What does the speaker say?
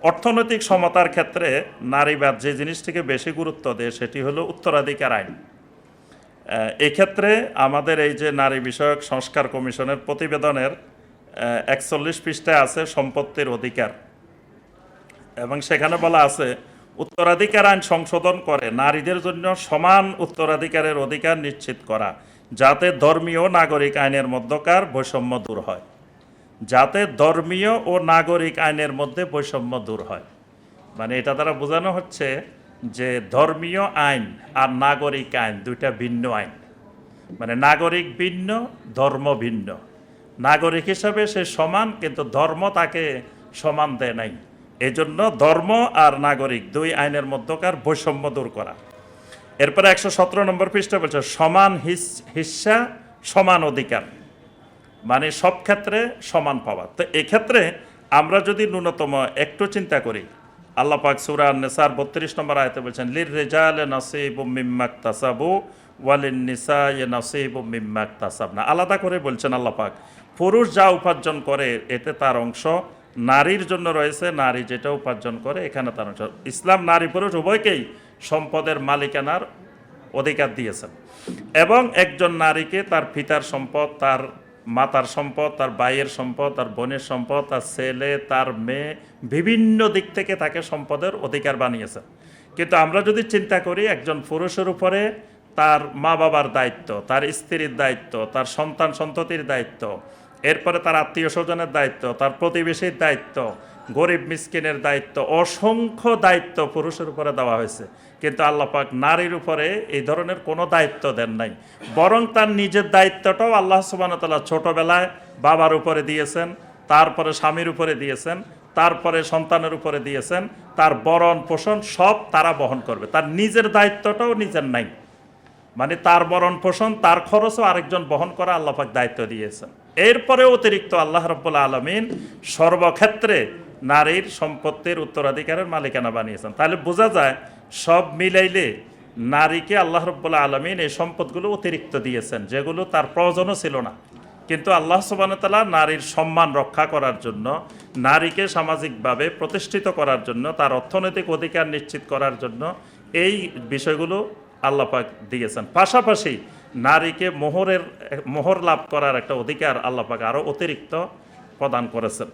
অর্থনৈতিক সমতার ক্ষেত্রে নারীবাদ যে জিনিসটিকে বেশি গুরুত্ব দেয় সেটি হলো উত্তরাধিকার আইন। এক্ষেত্রে আমাদের এই যে নারী বিষয়ক সংস্কার কমিশনের প্রতিবেদনের ৪১ পৃষ্ঠায় আছে সম্পত্তির অধিকার, এবং সেখানে বলা আছে উত্তরাধিকার আইন সংশোধন করে নারীদের জন্য সমান উত্তরাধিকারের অধিকার নিশ্চিত করা, যাতে ধর্মীয় ও নাগরিক আইনের মধ্যকার বৈষম্য দূর হয়। যাতে ধর্মীয় ও নাগরিক আইনের মধ্যে বৈষম্য দূর হয়, মানে এটা দ্বারা বোঝানো হচ্ছে যে ধর্মীয় আইন আর নাগরিক আইন দুইটা ভিন্ন আইন। মানে নাগরিক ভিন্ন, ধর্ম ভিন্ন। নাগরিক হিসাবে সে সমান, কিন্তু ধর্ম তাকে সমান দেয় নাই। এই জন্য ধর্ম আর নাগরিক দুই আইনের মধ্যকার বৈষম্য দূর করা। এরপরে ১১৭ নম্বর পৃষ্ঠা বলছে সমান হিস্সা সমান অধিকার, মানে সব ক্ষেত্রে সমান পাওয়া। তো এক্ষেত্রে আমরা যদি ন্যূনতম একটু চিন্তা করি, আল্লাহ পাক সূরা আন-নিসার ৩২ নম্বর আয়াতে বলছেন লির-রিজালি নাসীবুম মিম্মা ইকতাসাবু ওয়ালিন-নিসাই নাসীবুম মিম্মা ইকতাসাবনা। আলাদা করে বলছেন আল্লাহ পাক, পুরুষ যা উপার্জন করে এতে তার অংশ, নারীর জন্য রয়েছে নারী যেটা উপার্জন করে এখানে তার অংশ। ইসলাম নারী পুরুষ উভয়কেই সম্পদের মালিকানার অধিকার দিয়েছেন, এবং একজন নারীকে তার পিতার সম্পদ, তার মাতার সম্পদ, তার ভাইয়ের সম্পদ, তার বোনের সম্পদ, তার ছেলে, তার মেয়ে, বিভিন্ন দিক থেকে তাকে সম্পদের অধিকার বানিয়েছেন। কিন্তু আমরা যদি চিন্তা করি একজন পুরুষের উপরে তার মা বাবার দায়িত্ব, তার স্ত্রীর দায়িত্ব, তার সন্তান সন্ততির দায়িত্ব, এরপরে তার আত্মীয় স্বজনের দায়িত্ব, তার প্রতিবেশীর দায়িত্ব, গরিব মিসকিনের দায়িত্ব, অসংখ্য দায়িত্ব পুরুষের উপরে দেওয়া হয়েছে। কিন্তু আল্লাহ পাক নারীর উপরে এই ধরনের কোনো দায়িত্ব দেন নাই, বরং তার নিজের দায়িত্বটাও আল্লাহ সুবহানাহু ওয়া তাআলা ছোটোবেলায় বাবার উপরে দিয়েছেন, তারপরে স্বামীর উপরে দিয়েছেন, তারপরে সন্তানের উপরে দিয়েছেন, তার ভরণ পোষণ সব তারা বহন করবে। তার নিজের দায়িত্বটাও নিজের নাই, মানে তার ভরণ পোষণ, তার খরচও আরেকজন বহন করা আল্লাহ পাক দায়িত্ব দিয়েছেন। এরপরে অতিরিক্ত আল্লাহ রাব্বুল আলামিন সর্বক্ষেত্রে নারীর সম্পত্তির উত্তরাধিকারের মালিকানা বানিয়েছেন। তাহলে বোঝা যায় সব মিলাইলে নারীকে আল্লাহ রাব্বুল আলামিন এই সম্পদগুলো অতিরিক্ত দিয়েছেন, যেগুলো তার প্রয়োজনও ছিল না। কিন্তু আল্লাহ সুবহানাহু ওয়া তাআলা নারীর সম্মান রক্ষা করার জন্য, নারীকে সামাজিকভাবে প্রতিষ্ঠিত করার জন্য, তার অর্থনৈতিক অধিকার নিশ্চিত করার জন্য এই বিষয়গুলো আল্লাহ পাক দিয়েছেন। পাশাপাশি নারীকে মোহর লাভ করার একটা অধিকার আল্লাহ পাক আরও অতিরিক্ত প্রদান করেছেন।